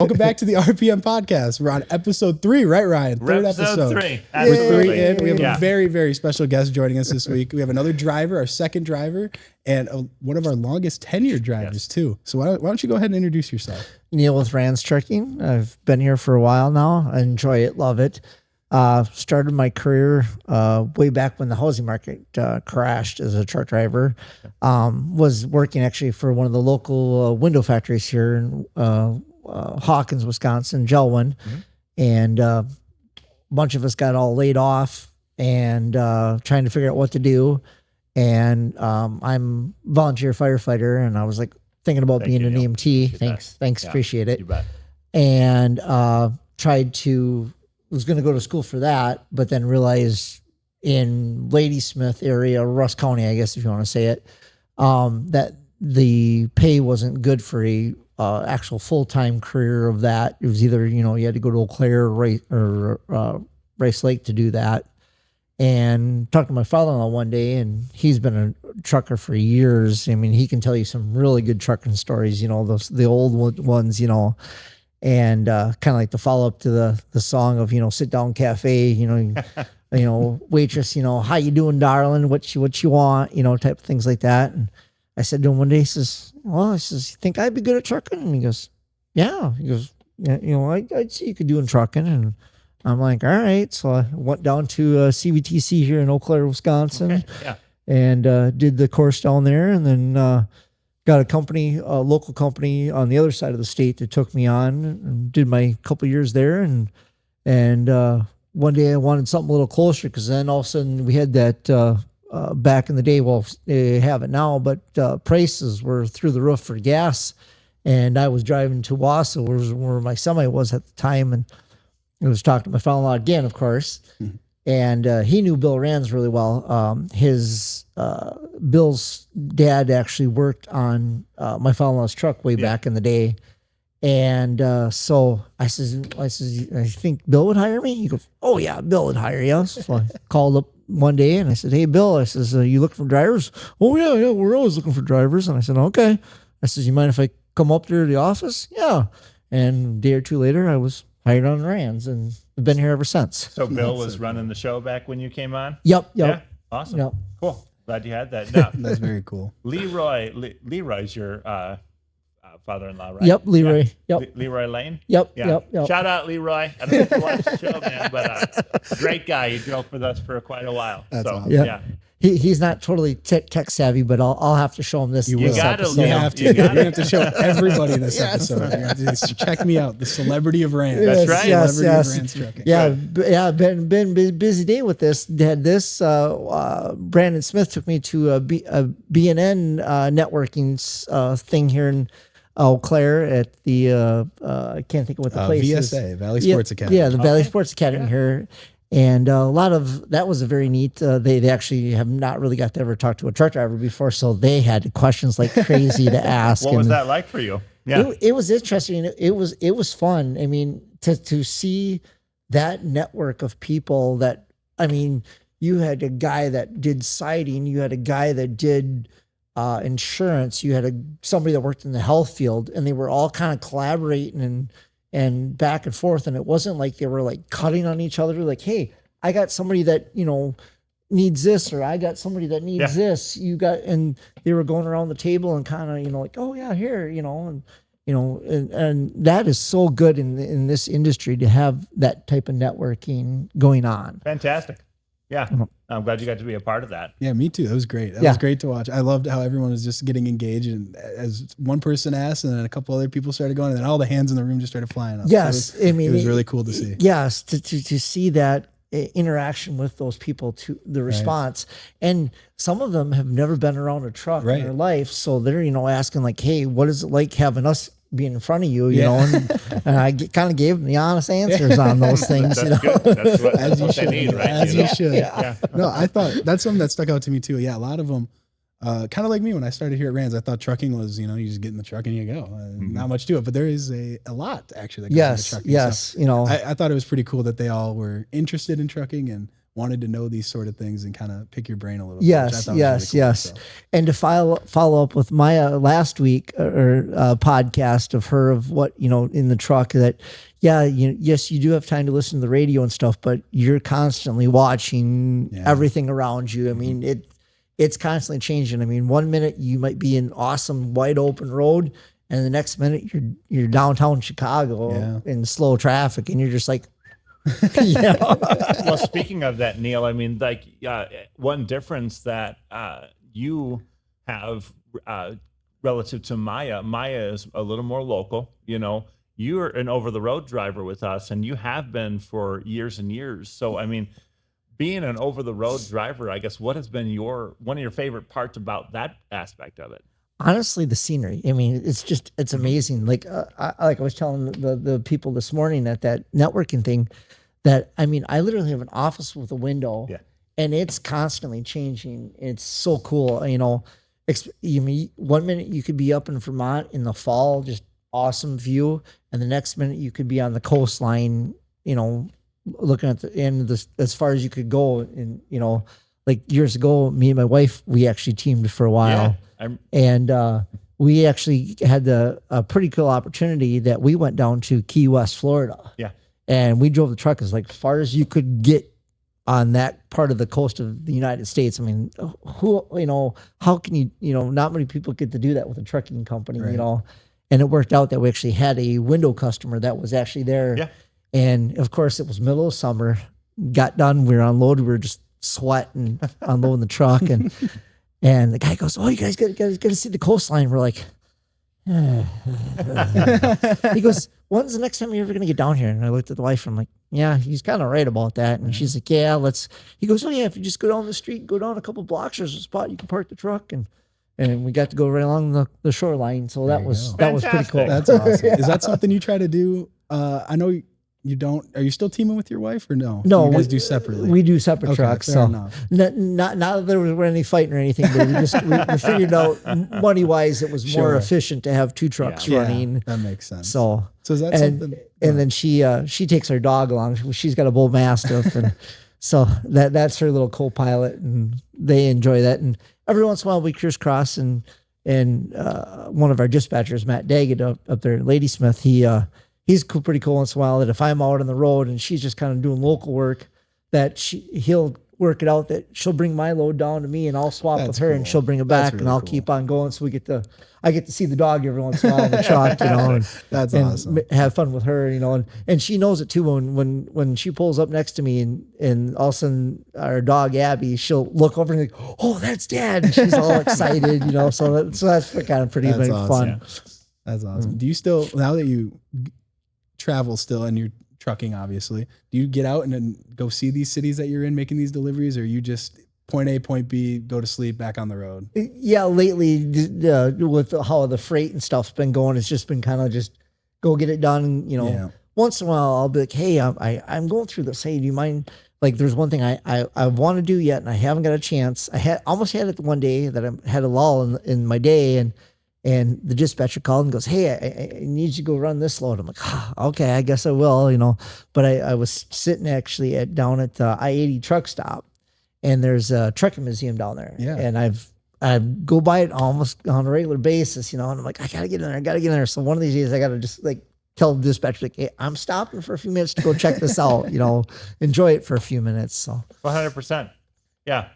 Welcome back to the RPM podcast. We're on episode 3, right, Ryan? Third episode. 3. We're 3 in. We have a very, very special guest joining us this week. We have another driver, our second driver, and one of our longest tenured drivers, too. So why don't you go ahead and introduce yourself? Neil with Rands Trucking. I've been here for a while now. I enjoy it, love it. Started my career way back when the housing market crashed as a truck driver. Was working actually for one of the local window factories here in Hawkins, Wisconsin, Gelwin. And a bunch of us got all laid off and trying to figure out what to do. And I'm a volunteer firefighter, and I was like thinking about being an EMT. Thanks, yeah, appreciate it. You bet. And was going to go to school for that, but then realized in Ladysmith area, Russ County, I guess if you want to say it, that the pay wasn't good for a actual full-time career of that. It was either, you had to go to Eau Claire or Rice Lake to do that. And talked to my father-in-law one day, and he's been a trucker for years. I mean, he can tell you some really good trucking stories, the old ones, and kind of like the follow-up to the song of, sit down cafe, waitress, how you doing, darling? What you want, type of things like that. And I said to him one day, he says, you think I'd be good at trucking? And he goes, yeah. He goes, yeah, I'd see you could do in trucking. And I'm like, all right. So I went down to CVTC here in Eau Claire, Wisconsin, and did the course down there, and then got a local company on the other side of the state that took me on, and did my couple years there. And one day I wanted something a little closer, because then all of a sudden we had that back in the day, well, they have it now, but prices were through the roof for gas. And I was driving to Wausau, where my semi was at the time, and I was talking to my father-in-law again, of course. Mm-hmm. And he knew Bill Rands really well. Bill's dad actually worked on my father-in-law's truck way back in the day. And so I says, I think Bill would hire me? He goes, oh yeah, Bill would hire you. So I called up one day and I said, hey Bill, I says, you looking for drivers? Oh yeah, we're always looking for drivers. And I said, okay. I says, you mind if I come up there to the office? Yeah. And a day or two later, I was hired on Rands, and I've been here ever since. So Bill was running the show back when you came on? Yep. Yeah? Awesome. Yep. Cool. Glad you had that. No. That's very cool. Leroy's your father-in-law, right? Yep, Leroy. Yeah. Yep. Leroy Lane? Yep. Yeah. Yep. Shout out, Leroy. I don't know if you watch the show, man, but great guy. He drove with us for quite a while. That's awesome. Yeah. He's not totally tech savvy, but I'll have to show him this. You episode. have to. You have to show everybody this episode. You have to check me out, the celebrity of Rands. That's right. Yes. Rands Trucking. Yeah. Been busy day with this. Had this. Brandon Smith took me to a BNN networking thing here in Eau Claire at the I can't think of what the place is. VSA, Valley Sports Academy. Yeah, the Valley Sports Academy here. And a lot of that was a very neat. They actually have not really got to ever talk to a truck driver before, so they had questions like crazy to ask. What was that like for you? Yeah, it was interesting. It was fun. I mean, to see that network of people that, I mean, you had a guy that did siding, you had a guy that did insurance, you had somebody that worked in the health field, and they were all kind of collaborating and back and forth. And it wasn't like they were like cutting on each other. Like, hey, I got somebody that, needs this, or I got somebody that needs this. And they were going around the table and kind of, like, oh yeah, here, and that is so good in this industry to have that type of networking going on. Fantastic. Yeah. I'm glad you got to be a part of that. Yeah, me too. That was great. That was great to watch. I loved how everyone was just getting engaged, and as one person asked, and then a couple other people started going, and then all the hands in the room just started flying up. Yes. So it was really cool to see. Yes. To see that interaction with those people, to the response. And some of them have never been around a truck in their life. So they're, asking like, hey, what is it like having us being in front of you, and I kind of gave them the honest answers on those things. That's good. That's what, as you should, need, right? As you should. Yeah. No, I thought that's something that stuck out to me too. Yeah, a lot of them, kind of like me when I started here at Rands, I thought trucking was, you just get in the truck and you go. Not much to it, but there is a lot actually that goes into trucking. Yes. So I thought it was pretty cool that they all were interested in trucking and wanted to know these sort of things and kind of pick your brain a little bit. Yes, yes. And to follow up with Maya last week or podcast of her of what, in the truck that, yes, you do have time to listen to the radio and stuff, but you're constantly watching everything around you. I mean, it's constantly changing. I mean, 1 minute you might be in awesome wide open road, and the next minute you're downtown Chicago in slow traffic, and you're just like, Well, speaking of that, Neil, I mean, like one difference that you have relative to Maya is a little more local. You're an over-the-road driver with us, and you have been for years and years. So, I mean, being an over-the-road driver, I guess, what has been one of your favorite parts about that aspect of it? Honestly, the scenery. I mean, it's amazing. Like I was telling the people this morning at that networking thing that, I mean, I literally have an office with a window and it's constantly changing. It's so cool. You mean 1 minute you could be up in Vermont in the fall, just awesome view. And the next minute you could be on the coastline, looking at the end of as far as you could go. And, like years ago, me and my wife, we actually teamed for a while. And we actually had a pretty cool opportunity that we went down to Key West, Florida. Yeah. And we drove the truck as far as you could get on that part of the coast of the United States. I mean, how can you, not many people get to do that with a trucking company, and it worked out that we actually had a window customer that was actually there. Yeah. And of course it was middle of summer, got done. We were unloaded. We were just sweating, unloading the truck. And the guy goes, "Oh, you guys got to see the coastline." We're like, he goes, "When's the next time you're ever going to get down here?" And I looked at the wife and I'm like, "Yeah, he's kind of right about that." And she's like, "Yeah, let's." He goes, "Oh yeah, if you just go down the street, go down a couple blocks, there's a spot you can park the truck." And we got to go right along the shoreline. So that was pretty cool. That's awesome. Is that something you try to do? I know you don't. Are you still teaming with your wife or no? No, you guys do separately. We do separate trucks. So not that there was any fighting or anything, but we figured out money wise it was more efficient to have two trucks running. Yeah, that makes sense. So is that something? And then she takes her dog along. She's got a bull mastiff, and so that's her little co-pilot, and they enjoy that. And every once in a while we crisscross, and one of our dispatchers, Matt Daggett up there, Ladysmith, he's pretty cool once in a while that if I'm out on the road and she's just kind of doing local work, that he'll work it out that she'll bring my load down to me and I'll swap with her and she'll bring it back and I'll keep on going. So I get to see the dog every once in a while in the truck, and that's awesome. Have fun with her, and she knows it too when she pulls up next to me and all of a sudden our dog Abby, she'll look over and like, "Oh, that's Dad." And she's all excited, so that's kind of pretty awesome. Fun. Yeah. That's awesome. Do you still, now that you travel still and you're trucking obviously, do you get out and then go see these cities that you're in making these deliveries, or you just point A, point B, go to sleep, back on the road? Yeah, lately with how the freight and stuff's been going, it's just been kind of just go get it done. Once in a while I'll be like, "Hey, I'm going through this. Hey, do you mind?" Like there's one thing I want to do yet and I haven't got a chance. I almost had it one day that I had a lull in my day, and the dispatcher called and goes, "Hey, I need you to go run this load." I'm like, "Okay, I guess I will," But I was sitting actually down at the I-80 truck stop, and there's a trucking museum down there. Yeah. And I go by it almost on a regular basis, and I'm like, I gotta get in there. So one of these days I gotta just tell the dispatcher, like, "Hey, I'm stopping for a few minutes to go check this out, enjoy it for a few minutes." So 100%. Yeah.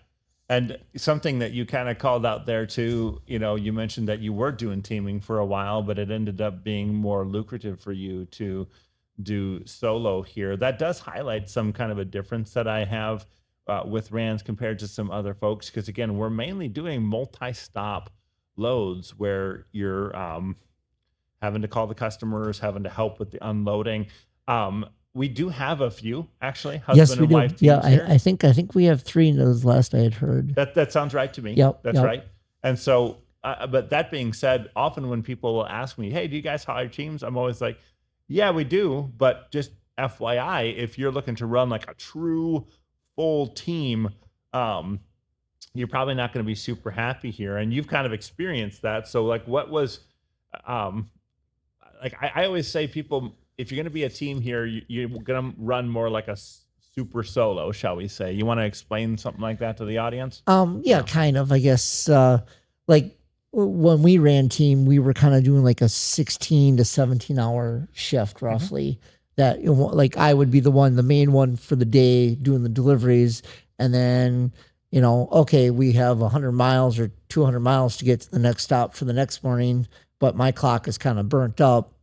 And something that you kind of called out there too, you mentioned that you were doing teaming for a while, but it ended up being more lucrative for you to do solo here. That does highlight some kind of a difference that I have with Rands compared to some other folks. Because again, we're mainly doing multi-stop loads where you're having to call the customers, having to help with the unloading. We do have a few, actually, husband and wife teams. Yeah, I think we have 3 in those last I had heard. That sounds right to me. Yep, that's right. And so, but that being said, often when people will ask me, "Hey, do you guys hire teams?" I'm always like, "Yeah, we do, but just FYI, if you're looking to run like a true full team, you're probably not going to be super happy here." And you've kind of experienced that. So, what was, I always say, people, if you're going to be a team here, you're going to run more like a super solo, shall we say? You want to explain something like that to the audience? Yeah, kind of, I guess. Like when we ran team, we were kind of doing like a 16 to 17 hour shift roughly. That, you know, like I would be the main one for the day doing the deliveries. And then, you know, okay, we have 100 miles or 200 miles to get to the next stop for the next morning, but my clock is kind of burnt up.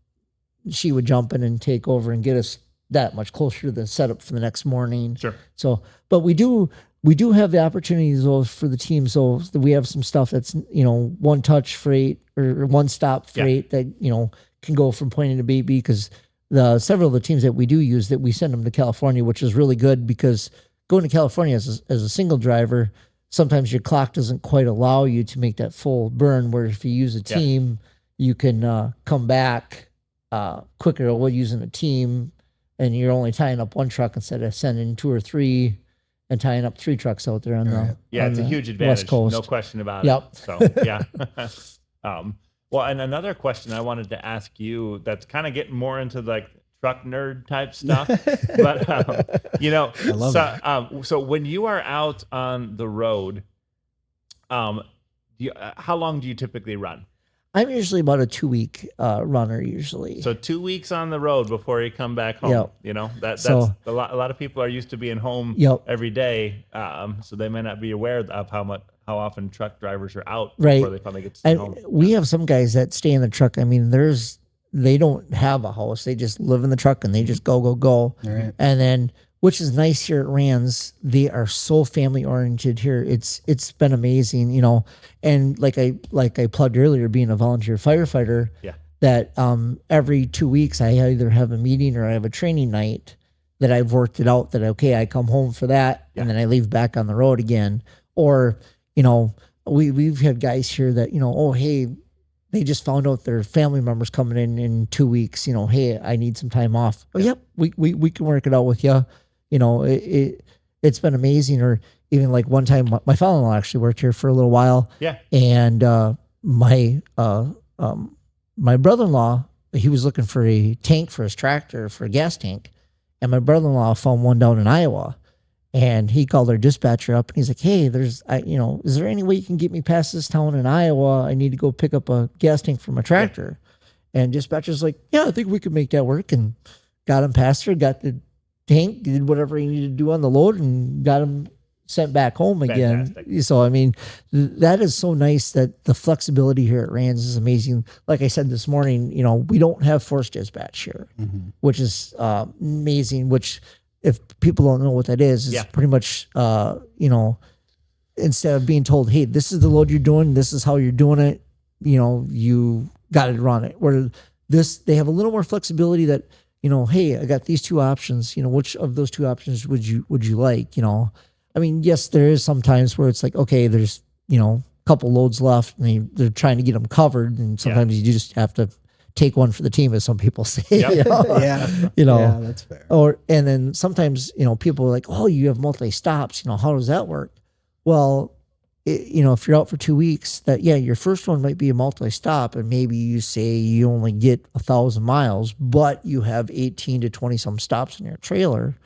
She would jump in and take over and get us that much closer to the setup for the next morning. Sure. So, but we do have the opportunities though for the team. So we have some stuff that's, you know, one touch freight or one stop freight that, you know, can go from point A to B, because several of the teams that we do use, that we send them to California, which is really good, because going to California as a single driver, sometimes your clock doesn't quite allow you to make that full burn. Where if you use a team, you can come back quicker while using a team, and you're only tying up one truck instead of sending 2 or 3 and tying up 3 trucks out there on the it's a huge advantage, West Coast. No question about Yep. it. So yeah. Well, and another question I wanted to ask you that's kind of getting more into like truck nerd type stuff, but you know, I love so when you are out on the road, how long do you typically run? I'm usually about a 2-week runner usually. So 2 weeks on the road before you come back home. Yep. You know, that's So- a lot of people are used to being home Yep. every day, so they may not be aware of how often truck drivers are out Right. before they finally get to stay And home. we have some guys that stay in the truck. I mean, they don't have a house. They just live in the truck and they just go. All right. And then, which is nice here at Rands, they are so family oriented here. It's been amazing, you know. And like I plugged earlier, being a volunteer firefighter, that every 2 weeks I either have a meeting or I have a training night that I've worked it out that, okay, I come home for that and then I leave back on the road again. Or, you know, we've had guys here that, you know, oh, hey, they just found out their family members coming in 2 weeks, you know, hey, I need some time off. Oh, yep, we can work it out with you. You know, it's been amazing. Or even like one time, my father-in-law actually worked here for a little while. Yeah. And my brother-in-law, he was looking for a tank for his tractor, for a gas tank. And my brother-in-law found one down in Iowa. And he called our dispatcher up and he's like, hey, is there any way you can get me past this town in Iowa? I need to go pick up a gas tank for my tractor. And dispatcher's like, yeah, I think we could make that work. And got him past her, got the tank, did whatever he needed to do on the load, and got him sent back home again. Fantastic. So, I mean, that is so nice that the flexibility here at Rands is amazing. Like I said this morning, you know, we don't have forced dispatch here, which is amazing, which, if people don't know what that is pretty much, you know, instead of being told, hey, this is the load you're doing, this is how you're doing it, you know, you got to run it. Where they have a little more flexibility that, you know, hey, I got these 2 options, you know, which of those 2 options would you like, you know? I mean, yes, there is some times where it's like, okay, there's, you know, a couple loads left and they're trying to get them covered. And sometimes you just have to take one for the team, as some people say. You know? You know, yeah, that's fair. And then sometimes, you know, people are like, oh, you have multi stops, you know, how does that work? Well, you know, if you're out for 2 weeks, your first one might be a multi stop, and maybe you say you only get 1,000 miles, but you have 18 to 20 some stops in your trailer.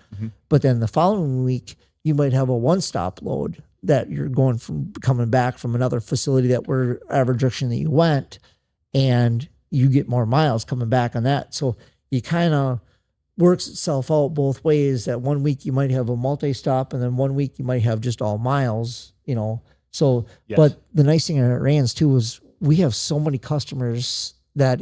But then the following week, you might have a 1-stop load that you're coming back from another facility that wherever direction that you went, and you get more miles coming back on that. So you kind of works itself out both ways, that 1 week you might have a multi-stop and then 1 week you might have just all miles, you know. So, but the nice thing at Rands too is we have so many customers that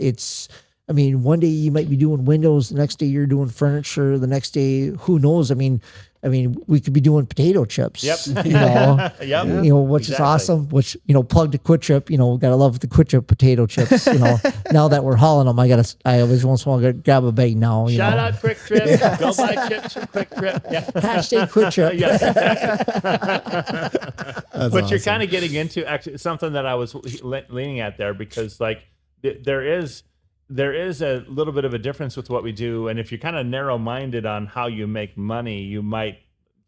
I mean, one day you might be doing windows, the next day you're doing furniture, the next day, who knows? I mean, we could be doing potato chips. Yep. You know, you know, which is Exactly. awesome. Which, you know, plug to Quick Trip. You know, gotta love the Quick Trip potato chips. You know, now that we're hauling them, I always once in a while grab a bag now. You Shout know. out Quick Trip. Go buy chips from Quick Trip. Yeah. Hashtag Quick Trip. But you're kind of getting into actually something that I was leaning at there, because like there is a little bit of a difference with what we do. And if you're kind of narrow-minded on how you make money, you might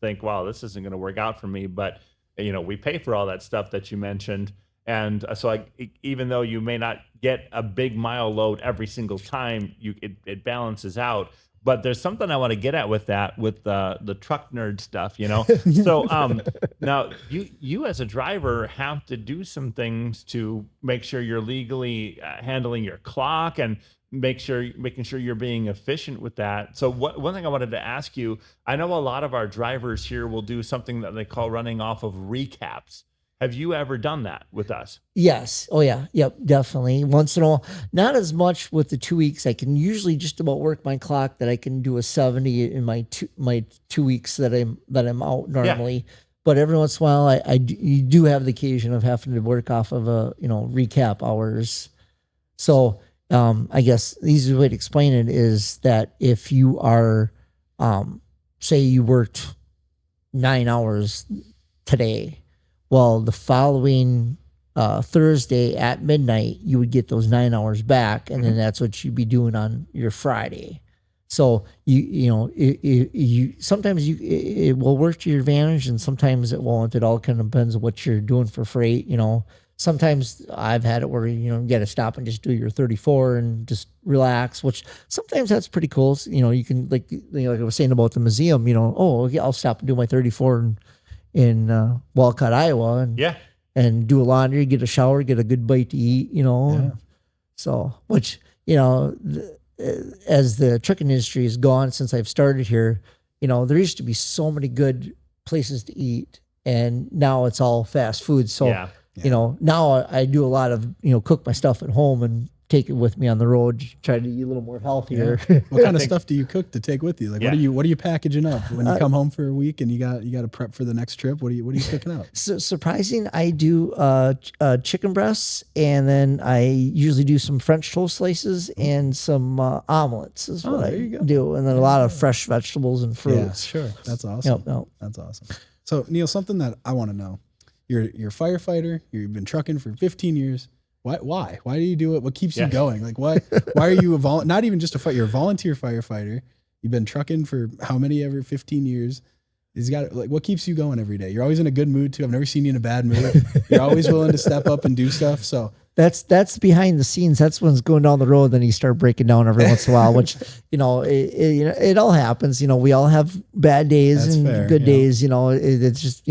think, wow, this isn't going to work out for me. But, you know, we pay for all that stuff that you mentioned. And so even though you may not get a big mile load every single time, it balances out. But there's something I want to get at with that, with the truck nerd stuff, So now you as a driver have to do some things to make sure you're legally handling your clock and making sure you're being efficient with that. So one thing I wanted to ask you, I know a lot of our drivers here will do something that they call running off of recaps. Have you ever done that with us? Yes. Oh yeah. Yep. Definitely. Once in a while, not as much with the 2 weeks. I can usually just about work my clock that I can do a 70 in my 2 weeks that I'm out normally. But every once in a while, you do have the occasion of having to work off of recap hours. So I guess the easiest way to explain it is that if you are, say you worked 9 hours today, well, the following Thursday at midnight, you would get those 9 hours back, and then that's what you'd be doing on your Friday. So you sometimes it will work to your advantage, and sometimes it won't. It all kind of depends on what you're doing for freight. Sometimes I've had it where you got to stop and just do your 34 and just relax, which sometimes that's pretty cool. So, you can like I was saying about the museum. I'll stop and do my 34 in Walcott, Iowa, and do a laundry, get a shower, get a good bite to eat. So which as the trucking industry has gone since I've started here, there used to be so many good places to eat, and now it's all fast food. So. Now I do a lot of, cook my stuff at home and take it with me on the road, try to eat a little more healthier. Yeah. What kind of stuff do you cook to take with you? Like, what are you packaging up when you come home for a week and you got to prep for the next trip? What are you cooking up? So surprising, I do chicken breasts, and then I usually do some French toast slices and some omelets is what I do. And then a lot of fresh vegetables and fruits. Yeah, sure. That's awesome. Yep. That's awesome. So Neil, something that I want to know. You're a firefighter. You've been trucking for 15 years. Why do you do it? What keeps you going? Like, why are you not even just a fighter? You're a volunteer firefighter. You've been trucking for how many ever? 15 years. What keeps you going every day? You're always in a good mood too. I've never seen you in a bad mood. You're always willing to step up and do stuff. So that's behind the scenes. That's when it's going down the road. Then you start breaking down every once in a while, which, it all happens. We all have bad days and good days. It's just,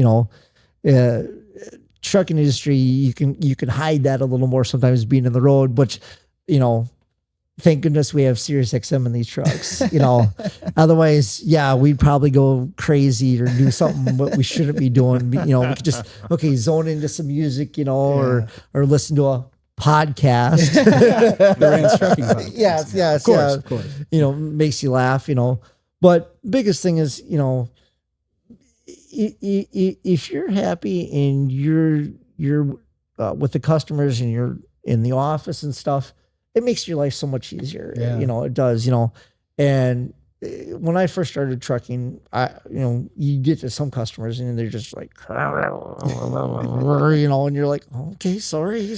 trucking industry, you can hide that a little more sometimes being in the road, but thank goodness we have Sirius XM in these trucks. Otherwise, we'd probably go crazy or do something what we shouldn't be doing. We could just zone into some music, or listen to a podcast. The Rands Trucking Podcast. Yes, of course. Makes you laugh. But biggest thing is if you're happy and you're with the customers and you're in the office and stuff, it makes your life so much easier. It does. And when I first started trucking, you get to some customers and they're just like, and you're like, okay, sorry.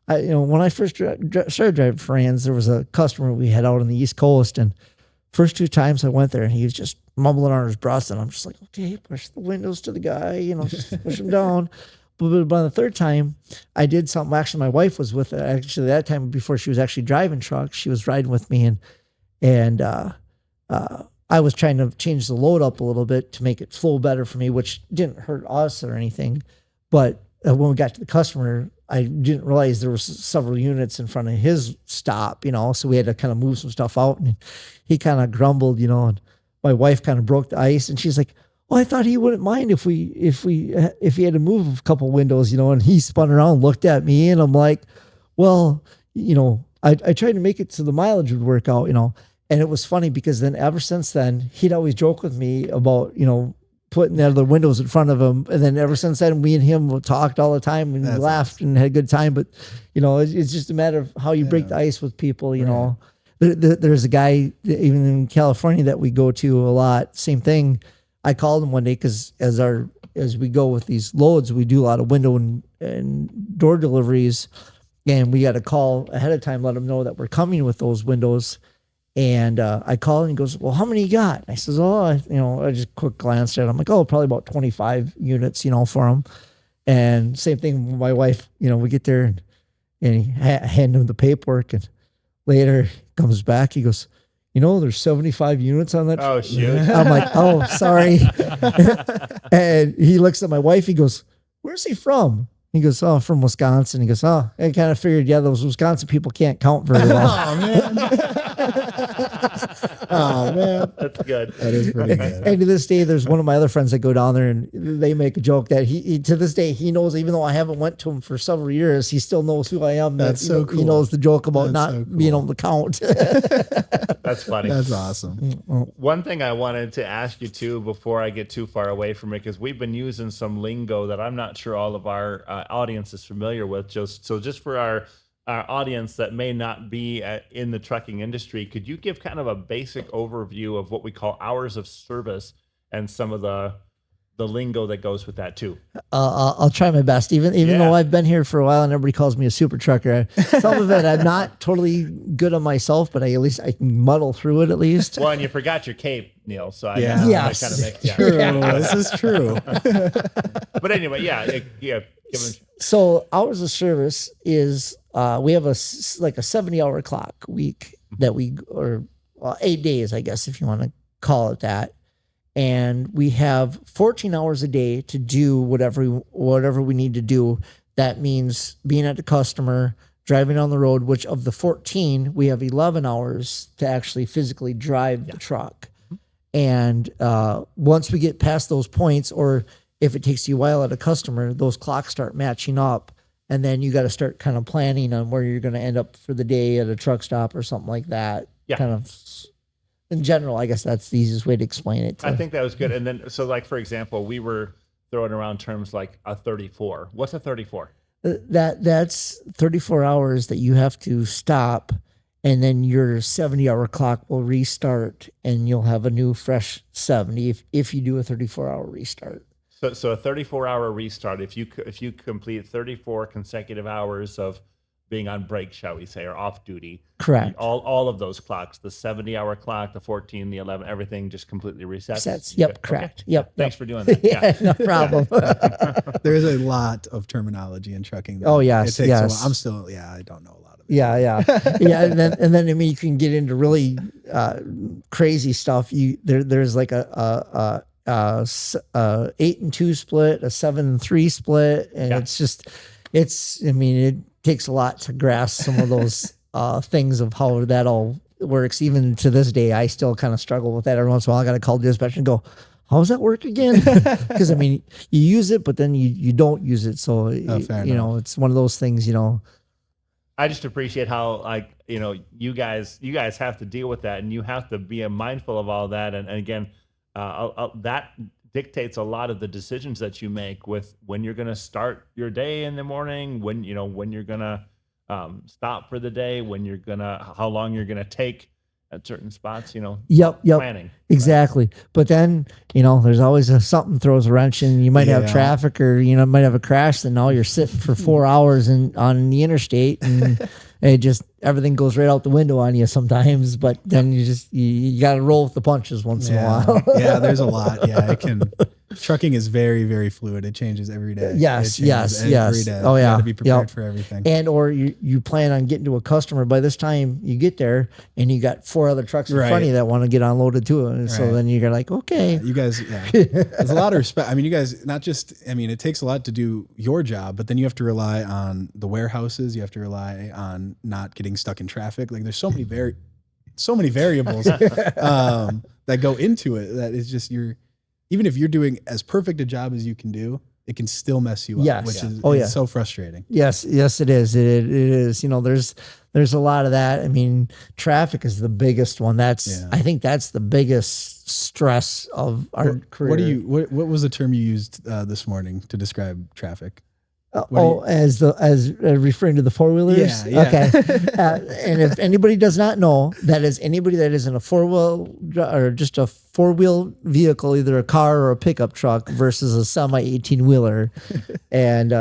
When I first started driving for Rands, there was a customer we had out on the East Coast, and first 2 times I went there and he was just mumbling on his breath, and I'm just like, okay, push the windows to the guy, just push him down. But by the third time, I did something. Actually, my wife was with it. Actually, that time before she was actually driving trucks, she was riding with me, and I was trying to change the load up a little bit to make it flow better for me, which didn't hurt us or anything. But when we got to the customer, I didn't realize there was several units in front of his stop, so we had to kind of move some stuff out, and he kind of grumbled, and my wife kind of broke the ice, and she's like, "Oh, I thought he wouldn't mind if he had to move a couple windows, and he spun around and looked at me, and I'm like, well, I tried to make it so the mileage would work out, and it was funny because then ever since then, he'd always joke with me about, putting the other windows in front of him. And then ever since then, me and him talked all the time and laughed and had a good time. But, it's just a matter of how you break the ice with people, Right. There's a guy even in California that we go to a lot. Same thing. I called him one day because as we go with these loads, we do a lot of window and door deliveries, and we got to call ahead of time, let them know that we're coming with those windows. And I called and he goes, "Well, how many you got?" And I says, I just quick glanced at it. I'm like, probably about 25 units, for them. And same thing with my wife, we get there and he hand him the paperwork, and later he comes back. He goes, there's 75 units on that. Oh, shoot. I'm like, oh, sorry. And he looks at my wife. He goes, where's he from? He goes, oh, from Wisconsin. He goes, oh, I kind of figured, those Wisconsin people can't count very well. Oh, man. Oh, man. That's good. That is pretty good. And to this day, there's one of my other friends that go down there, and they make a joke that he to this day, he knows, even though I haven't went to him for several years, he still knows who I am. That's that, so cool. He knows the joke about That's not so cool. being able to count. That's funny. That's awesome. One thing I wanted to ask you too, before I get too far away from it, because we've been using some lingo that I'm not sure all of our audience is familiar with. Just for our audience that may not be in the trucking industry, could you give kind of a basic overview of what we call hours of service and some of the lingo that goes with that too? I'll try my best, even though I've been here for a while and everybody calls me a super trucker. Some of it I'm not totally good on myself, but at least I can muddle through it at least. Well, and you forgot your cape, Neil. So I Yeah. guess Yes. that kind of makes True. This is true. But anyway, So hours of service is we have a 70-hour clock week that or 8 days, I guess, if you want to call it that. And we have 14 hours a day to do whatever we need to do. That means being at the customer, driving on the road, which of the 14, we have 11 hours to actually physically drive the truck. And once we get past those points, or if it takes you a while at a customer, those clocks start matching up. And then you got to start kind of planning on where you're going to end up for the day at a truck stop or something like that. Yeah. Kind of in general, I guess that's the easiest way to explain it. I think that was good. And then, so like, for example, we were throwing around terms like a 34. What's a 34? That's 34 hours that you have to stop, and then your 70-hour clock will restart, and you'll have a new fresh 70 if you do a 34-hour restart. So a 34-hour restart, if you complete 34 consecutive hours of being on break, shall we say, or off duty. Correct. All of those clocks, the 70-hour clock, the 14, the 11, everything just completely resets. Resets. Yep, correct. Okay. Yep. Thanks for doing that. Yeah. No problem. There's a lot of terminology in trucking. Oh, yes, It takes yes. a while. I'm still, I don't know a lot of it. Yeah. And then I mean, you can get into really crazy stuff. There's like a 8-2 split, a 7-3 split, and it takes a lot to grasp some of those things of how that all works. Even to this day, I still kind of struggle with that. Every once in a while, I got to call dispatch and go, how does that work again? Because I mean, you use it, but then you don't use it. So, it's one of those things, I just appreciate how, you guys have to deal with that, and you have to be mindful of all that. And again, that dictates a lot of the decisions that you make with when you're going to start your day in the morning, when you're going to stop for the day, how long you're going to take at certain spots, Yep. planning. Exactly. Right? But then, there's always something throws a wrench in. You might have traffic, or, might have a crash, and now you're sitting for 4 hours on the interstate, and it just, everything goes right out the window on you sometimes. But then you got to roll with the punches once in a while. Yeah, there's a lot. Yeah, trucking is very, very fluid. It changes every day. Yes. Every day. Oh, yeah. You got to be prepared for everything. And, or you plan on getting to a customer. By this time you get there and you got 4 other trucks in front of you that want to get unloaded too. And so then you're like, okay. You guys, there's a lot of respect. I mean, you guys, it takes a lot to do your job, but then you have to rely on the warehouses. You have to rely on not getting stuck in traffic. Like, there's so many variables that go into it, that is just even if you're doing as perfect a job as you can do, it can still mess you up, which is so frustrating. Yes, it is. It is. There's a lot of that. I mean, traffic is the biggest one. I think that's the biggest stress of our career. What was the term you used this morning to describe traffic? As referring to the 4-wheelers? Yeah. Okay. And if anybody does not know, that is anybody that is in a 4-wheel or just a 4-wheel vehicle, either a car or a pickup truck versus a semi 18-wheeler. And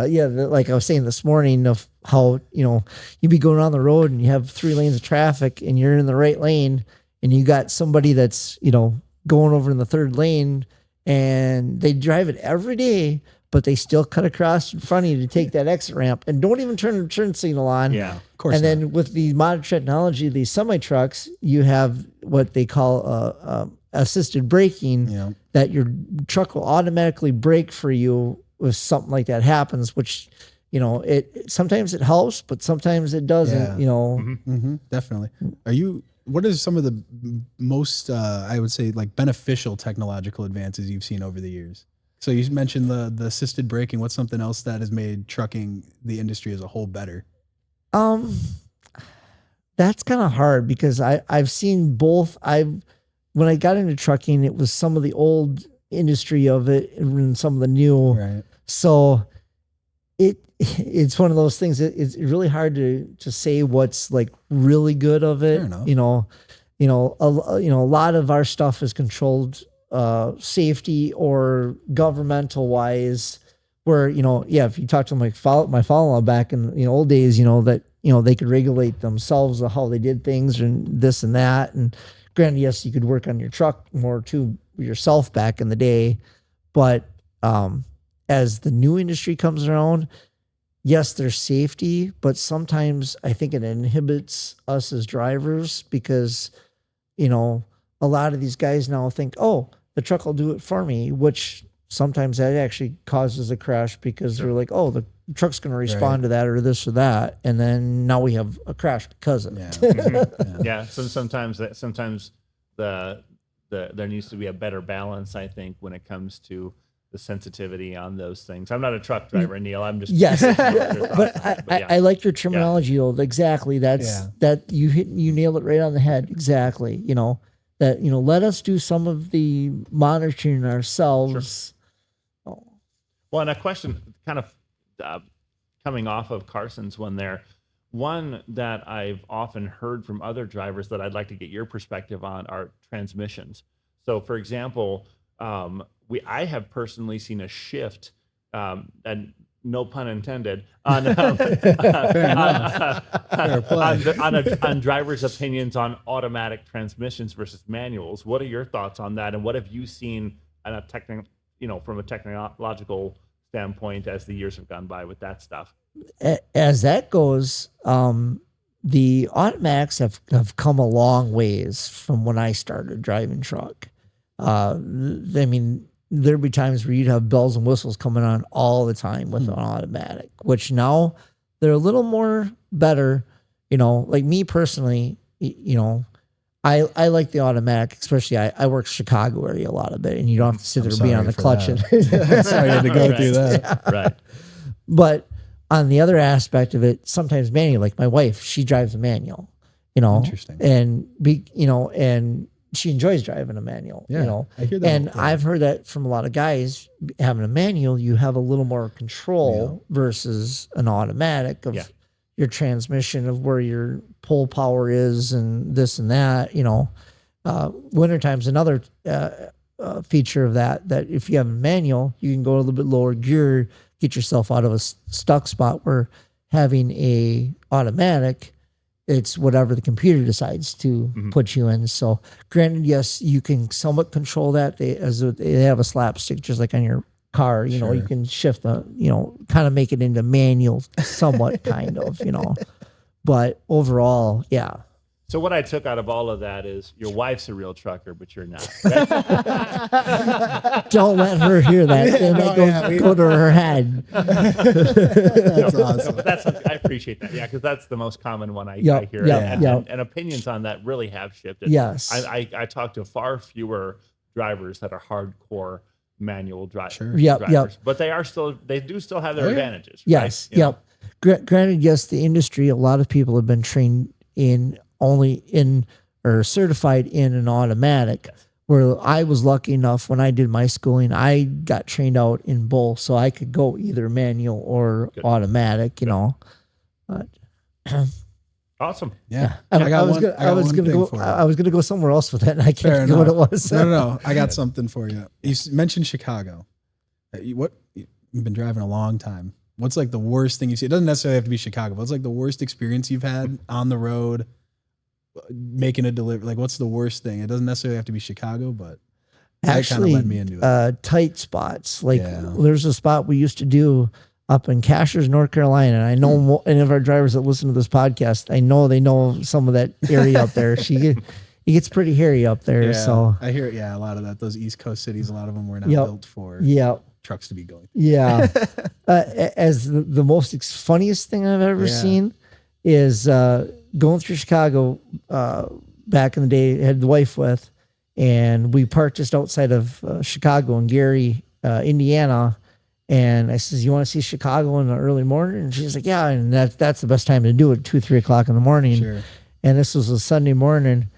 like I was saying this morning, of how, you'd be going on the road and you have 3 lanes of traffic and you're in the right lane, and you got somebody that's, going over in the 3rd lane, and they drive it every day. but they still cut across in front of you to take that exit ramp and don't even turn the turn signal on. Yeah. Of course. And then with the modern technology, these semi trucks, you have what they call assisted braking, Yeah. that your truck will automatically brake for you if something like that happens, which, you know, it sometimes it helps, but sometimes it doesn't, Yeah. you know. Definitely. What are some of the most, I would say, like beneficial technological advances you've seen over the years? So you mentioned the assisted braking. What's something else that has made trucking, the industry as a whole, better? That's kind of hard because I've seen both. When I got into trucking, it was some of the old industry of it and some of the new. Right. So it's one of those things that it's really hard to say what's like really good of it. Fair enough. A lot of our stuff is controlled safety or governmental wise, where, if you talk to my father-in-law back in the old days, that they could regulate themselves of how they did things and this and that. And granted, yes, you could work on your truck more to yourself back in the day, but as the new industry comes around, yes, there's safety, but sometimes I think it inhibits us as drivers because, a lot of these guys now think, oh, the truck will do it for me, which sometimes that actually causes a crash because they're like, oh, the truck's going to respond to that or this or that. And then now we have a crash because of it. Yeah. So sometimes there needs to be a better balance, I think, when it comes to the sensitivity on those things. I'm not a truck driver, Neil. I'm just yes, I like your terminology, though. Exactly. That you nailed it right on the head. Exactly. That let us do some of the monitoring ourselves. Sure. Well, and a question kind of coming off of Carson's one there. One that I've often heard from other drivers that I'd like to get your perspective on are transmissions. So, for example, I have personally seen a shift, and no pun intended, on drivers' opinions on automatic transmissions versus manuals. What are your thoughts on that, and what have you seen on from a technological standpoint as the years have gone by with that stuff? As that goes, the automatics have come a long ways from when I started driving truck. There'd be times where you'd have bells and whistles coming on all the time with an automatic, which now they're a little more better. Like me personally, I like the automatic, especially I work Chicago area a lot of it, and you don't have to sit there and be on the clutch. Sorry I had to go through that. Yeah. Right. But on the other aspect of it, sometimes manual, like my wife, she drives a manual, Interesting. and she enjoys driving a manual, I hear that. And I've heard that from a lot of guys. Having a manual, you have a little more control versus an automatic of your transmission, of where your pull power is and this and that. Wintertime's another feature of that if you have a manual, you can go a little bit lower gear, get yourself out of a stuck spot, where having a automatic, it's whatever the computer decides to put you in. So granted, yes, you can somewhat control that. They have a slapstick just like on your car, you can shift kind of make it into manual somewhat kind of, but overall, yeah. So what I took out of all of that is your wife's a real trucker, but you're not. Don't let her hear that. It may go to her head. That's awesome. I appreciate that. Yeah, because that's the most common one I hear. And opinions on that really have shifted. Yes. I talk to far fewer drivers that are hardcore manual drivers. But they do still have their advantages. Yes. Right? Granted, yes, the industry, a lot of people have been trained certified in an automatic, where I was lucky enough when I did my schooling, I got trained out in both, so I could go either manual or automatic, But, awesome. Yeah. I was gonna go somewhere else with that, and I can't think of what it was. No. I got something for you. You mentioned Chicago. You've been driving a long time. What's like the worst thing you see? It doesn't necessarily have to be Chicago. What's like the worst experience you've had on the road making a delivery? Like, what's the worst thing? It doesn't necessarily have to be Chicago, but Actually, led me into it. Tight spots. Like Yeah. there's a spot we used to do up in Cashers, North Carolina. And I know any of our drivers that listen to this podcast, I know they know some of that area up there. It gets pretty hairy up there. Yeah, So I hear it. Yeah, a lot of that. Those East Coast cities, a lot of them were not Yep. built for yeah. trucks to be going. Yeah. As the most funniest thing I've ever seen is going through Chicago back in the day, I had the wife with, and we parked just outside of Chicago in Gary, Indiana. And I says, you want to see Chicago in the early morning? And she's like, yeah. And that's the best time to do it, 2-3 o'clock in the morning. Sure. And this was a Sunday morning,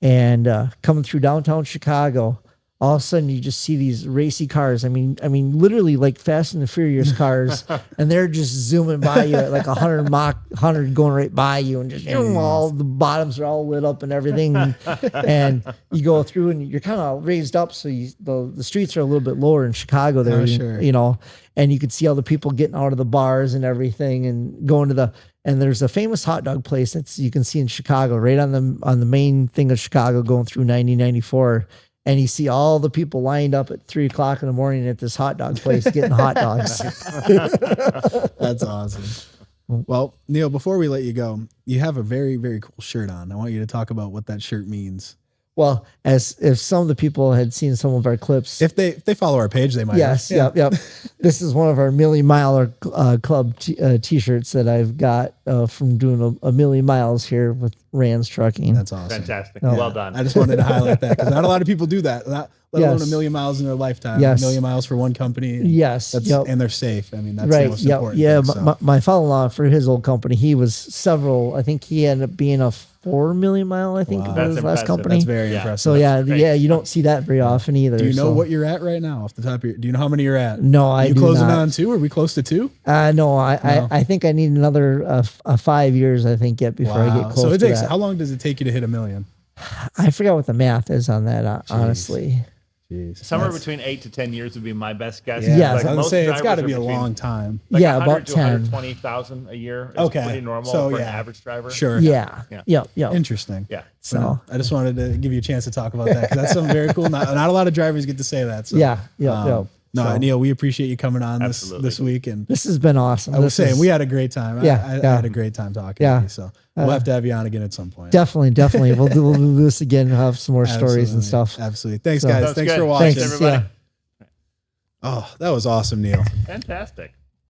and coming through downtown Chicago, all of a sudden you just see these racy cars. I mean, literally like Fast and the Furious cars, and they're just zooming by you at like 100 Mach 100 going right by you, and just all the bottoms are all lit up and everything. And you go through, and you're kind of raised up, so the streets are a little bit lower in Chicago there, sure. you know, and you could see all the people getting out of the bars and everything, and going to and there's a famous hot dog place that's you can see in Chicago, right on the main thing of Chicago, going through 90-94. And you see all the people lined up at 3 o'clock in the morning at this hot dog place getting hot dogs. That's awesome. Well, Neil, before we let you go, you have a very, very cool shirt on. I want you to talk about what that shirt means. Well, as if some of the people had seen some of our clips. If they follow our page, they might. Yes, have. yep. This is one of our Million Miler Club t-shirts that I've got from doing a million miles here with Rands Trucking. That's awesome. Fantastic. Oh. Well done. I just wanted to highlight that because not a lot of people do that. Let alone a million miles in their lifetime. Yes. A million miles for one company. And Yes. and they're safe. I mean, that's right. the most important Yeah. thing, so. My father-in-law for his old company, he was several. I think he ended up being a 4 million mile. I think Wow. was That's his last impressive. company. That's very Yeah. impressive. So great. you don't see that very often either. Do you know so. what you're at right now off the top of your? Do you know how many you're at? No, I you do closing not. on 2? Are we close to 2? No, I think I need another 5 years. I think yet before I get close So it to takes. that. How long does it take you to hit 1 million? I forgot what the math is on that. Honestly, Jeez. Somewhere between 8 to 10 years would be my best guess. Yeah, Yes. I was gonna most say it's got to drivers be are a between, long time. like Yeah, 100 about to 10. 120,000 a year is Okay. pretty normal So, for an yeah. average driver. Sure. yeah. Yeah. Interesting. Yeah. So I just wanted to give you a chance to talk about that because that's something very cool. Not a lot of drivers get to say that. So, yeah. No, So, Neil, we appreciate you coming on Absolutely. this week, and this has been awesome. I was saying we had a great time. Yeah, I yeah. had a great time talking Yeah. to you. So we'll have to have you on again at some point. Definitely. We'll do this again. We'll have some more stories and Absolutely. stuff. Absolutely. Thanks, So- guys. Sounds Thanks good. for watching. Thanks, everybody. yeah. Oh, that was awesome, Neil. Fantastic.